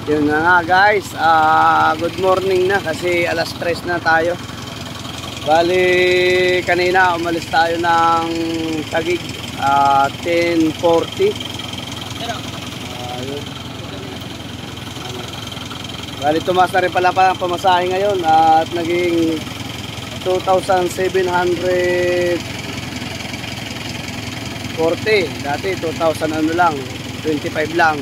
Yun na nga guys, good morning na kasi alas 3 na tayo. Bali kanina umalis tayo ng Taguig 10:40. Bali tumaas na rin pala ang pamasahe ngayon at naging 2,740. Dati 2,000 ano lang, 25 lang.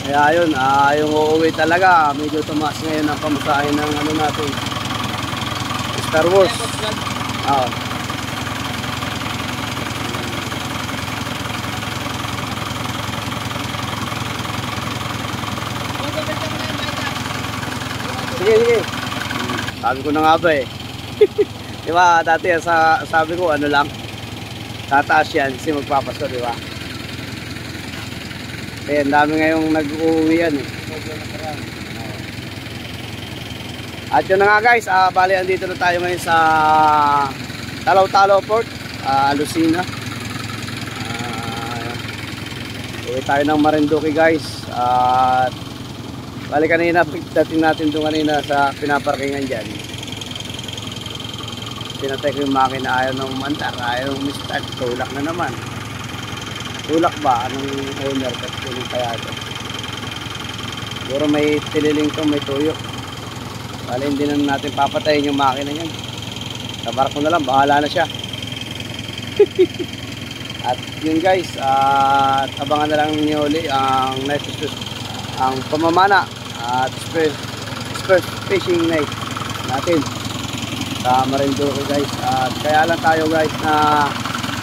Kaya yun, yung uuwi talaga, medyo tumaas ngayon ang pamasahe ng ano natin, Star Wars. Sige. Sabi ko na nga ba eh. Diba dati sabi ko ano lang, tataas yan kasi magpapasko, diba? Eh, ang dami ngayong nag-uwi yan eh. At yun na nga guys, bali andito na tayo ngayon sa Talaw-Talaw Port, Lucena. Uwi tayo ng Marinduque guys. At bali kanina, pagdating natin doon kanina sa pinaparkingan dyan, pinatay ko yung makina, ayaw nang umandar, ayaw nang umistart, tulak na naman. Tulak ba? Anong owner? Kasi kaya ito. Siguro may tililing to, may tuyo. Bali hindi na natin papatayin yung makina niyan. Sa barko na lang, bahala na siya. At yun guys, abangan na lang niyo uli ang night ang pamamana at first fishing night natin sa Marinduque guys. At kaya lang tayo guys na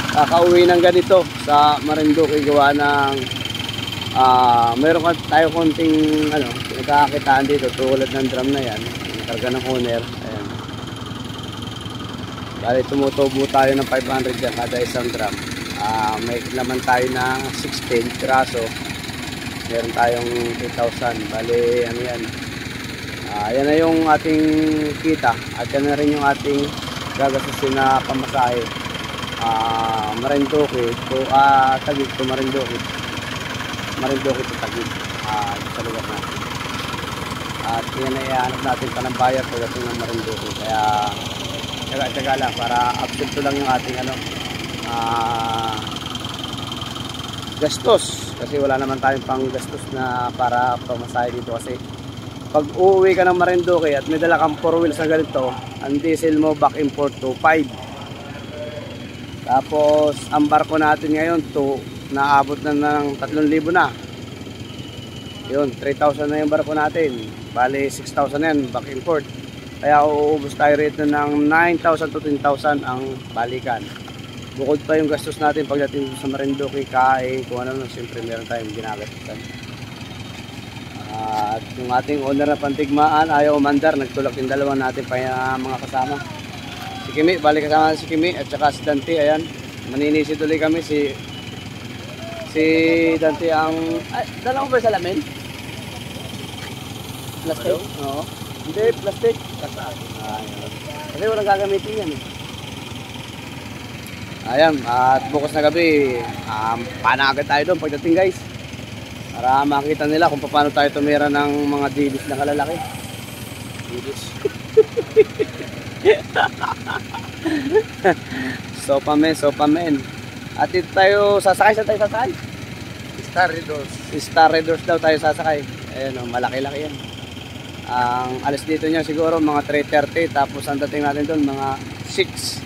kakauwi ng ganito sa Marinduque gawa ng meron tayo konting nagkakakitaan dito tulad ng drum na yan, karga ng owner. Ayan, bali tumutubo tayo ng 500 dyan kada isang drum. May laman tayo na 16 piraso, meron tayong 2,000. Bali ano yan, yan na yung ating kita at yan na rin yung ating gagastusin na pamasahe. Marinduque to Taguig to Marinduque to Taguig, sa lugar natin. At yan ay hanap natin pa ng bayar pagdating ng Marinduque, kaya tsaga-tsaga lang para absorb lang yung ating gastos, kasi wala naman tayong pang gastos na para pamasahe dito. Kasi pag uuwi ka ng Marinduque at may dala kang 4 wheels na ganito, ang diesel mo back import to 5. Tapos ang barko natin ngayon naabot na ng 3,000 na. Yun, 3,000 na yung barko natin. Bali 6,000 yan back import. Kaya uubos tayo rito ng 9,000 to 10,000 ang balikan. Bukod pa yung gastos natin pagdating sa Marinduque, kain, kung ano, siyempre meron tayong ginagastusan. At yung ating owner na pantigmaan ayaw umandar, nagtulak yung dalawa natin pa mga kasama. Si Kimi, balik kasama si Kimi at saka si Dante. Ayan, maninisid ulit kami. Si Dante ang dala mo ba sa lamin? Plastic? Oo. Hindi, plastic. Kasi walang gagamitin yan eh. Ayan, at bukas na gabi panaagad tayo doon pagdating guys, para makita nila kung paano tayo tumira ng mga dilis na kalalaki. Dilis. Sopamen. At dito tayo sasakay. Saan tayo sasakay? Star Raiders daw tayo sasakay. Ayan o, malaki-laki yan. Ang alis dito niya siguro mga 3:30, tapos ang dating natin doon mga 6.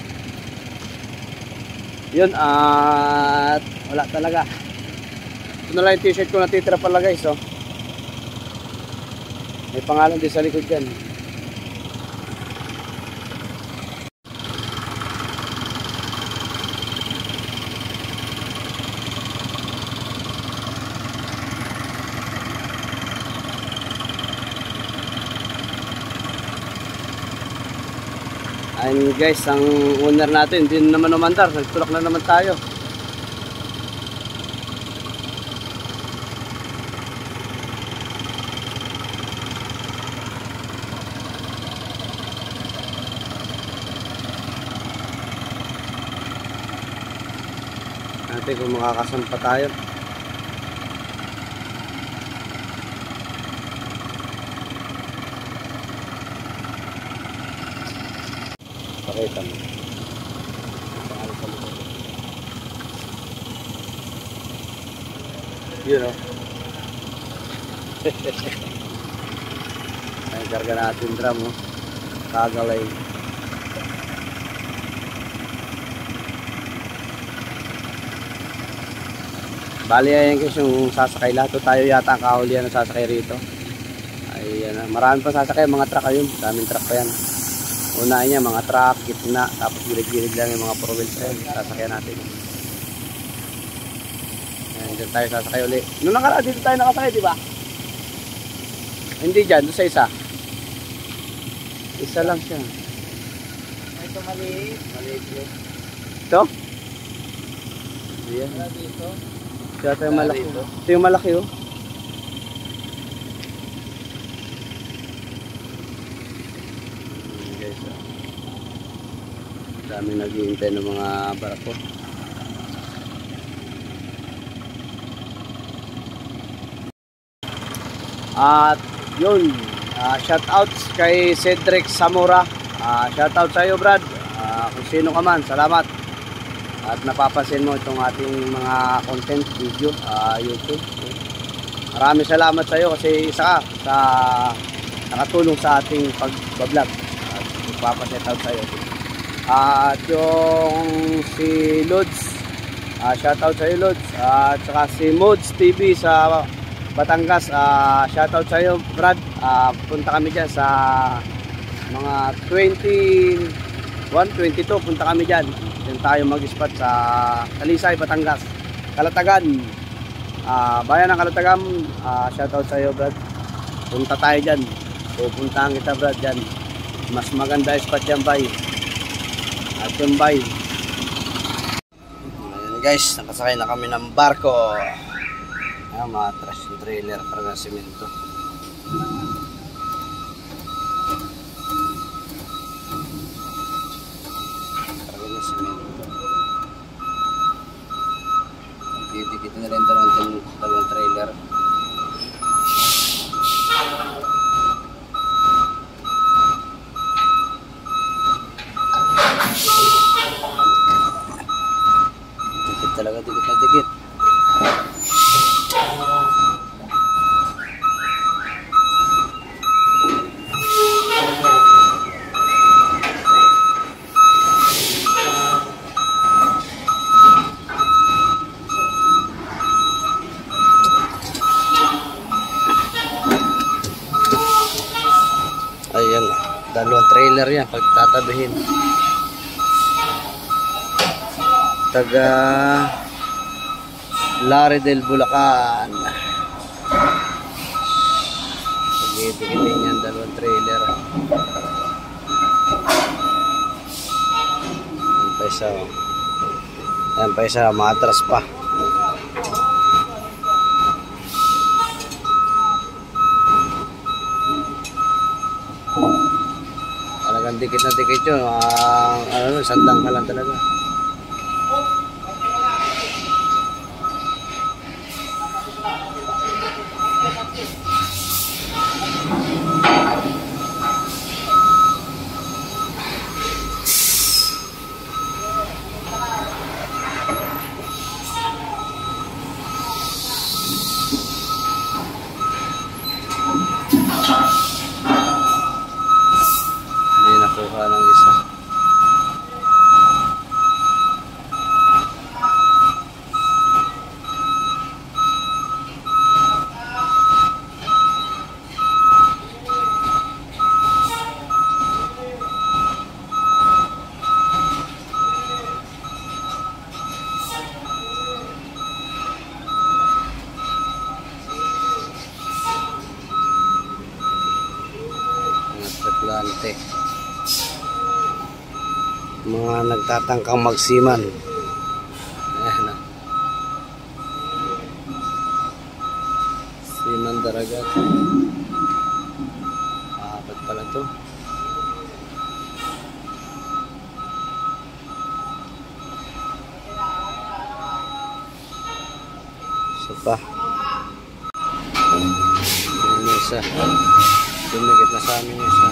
Yun, at wala talaga. Ito na lang yung t-shirt ko, natitira pala guys. Oh, may pangalan din sa likod dyan. Ayun guys, ang owner natin hindi naman umandar, nagtulak na naman tayo. Natin kung makakasampa tayo. Pakita mo. Yun o. Ay, karga natin drum o. Kagalay. Bali ayan guys yung sasakay. Lahat tayo yata ang kahulihan na sasakay rito. Ayan na. Marami pa sasakay. Mga truck ayun. Daming truck pa yan. Unahin niya mga truck, gitna. Tapos gilid-gilid lang yung mga 4 wheels ayun. Sasakyan natin. Ayan, dyan tayo sasakay uli. Noong nakaraan dito tayo nakasakay, di ba? Hindi dyan. Doon sa isa. Isa lang siya. Ito maliit. Maliit yun. Ito? Ayan. Dito. Ito yung malaki. Ito yung malaki oh. Guys, dami naghihintay ng mga barako. At yun, shoutouts kay Cedric Zamora. Shoutout sa iyo Brad. Kung sino ka man, salamat. At napapansin mo itong ating mga content video YouTube. Maraming salamat sa iyo kasi isa ka sa nakatulong sa ating pag-vlog. At nagpapa-shoutout sa iyo. At yung si Lods, shoutout sa iyo Lods. At saka si Mods TV sa Batangas, shoutout sa iyo Brad. Punta kami dyan sa mga 21, 22, punta kami dyan. Diyan tayo mag-spot sa Talisay, Batangas. Kalatagan, bayan ng Kalatagan, shoutout sa iyo Brad. Punta tayo dyan. Pupuntahan kita Brad dyan. Mas maganda spot dyan bay. At yung bay. Ayan guys, nakasakay na kami ng barko. Ayan, mga trash trailer para ng simento. Didikit na rin dalawang trailer. Dikit talaga, dikit na dikit. Ayan, dalawang trailer yan pagtatabihin. Taga Laredel, Bulacan. Pag-ibigitin yan, dalawang trailer. Ayan pa isa, matras pa. Talagang dikit na dikit yun. Sandang ka lang talaga. Hindi nakuha ng isa. Tripulante, mga nagtatangkang magsiman. Ayan na, Siman Daragat. Apat pala to. Isa pa. Ayan na isa. Dumikit na sa amin isa.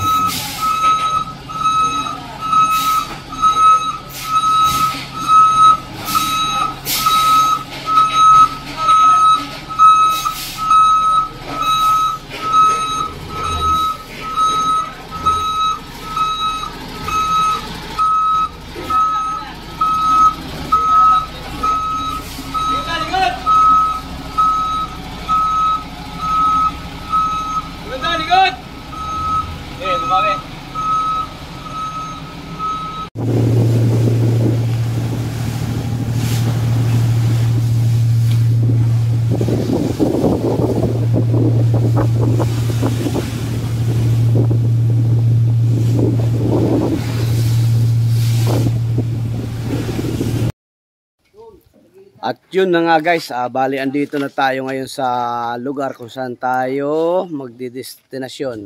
At yun na nga guys, bali andito na tayo ngayon sa lugar kung saan tayo magdidestinasyon.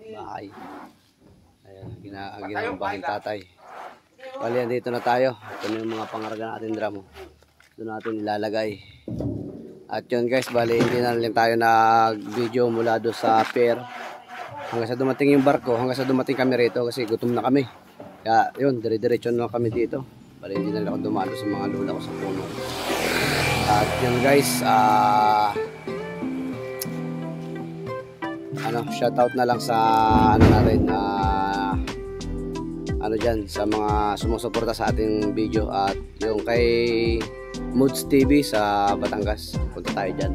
Ayan, bahay. Ayan, ginagawa bahay tatay. Bali andito na tayo. Ito na yung mga pangarga natin dramo. Ito natin ilalagay. At yun guys, bali hindi na lang tayo nag-video mula doon sa pier. Hanggang sa dumating yung barko, hanggang sa dumating kami rito kasi gutom na kami. Kaya yun, dire-diretso na kami dito. Bali hindi na lang ako dumalo sa mga lula ko sa puno. At yun guys, shoutout na lang sa ano natin, ano dyan, sa mga sumusuporta sa ating video. At yung kay Moods TV sa Batangas, punta tayo dyan.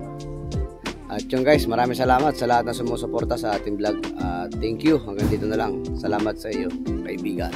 At yun guys, maraming salamat sa lahat na sumusuporta sa ating vlog. Thank you, hanggang dito na lang. Salamat sa iyo, kaibigan.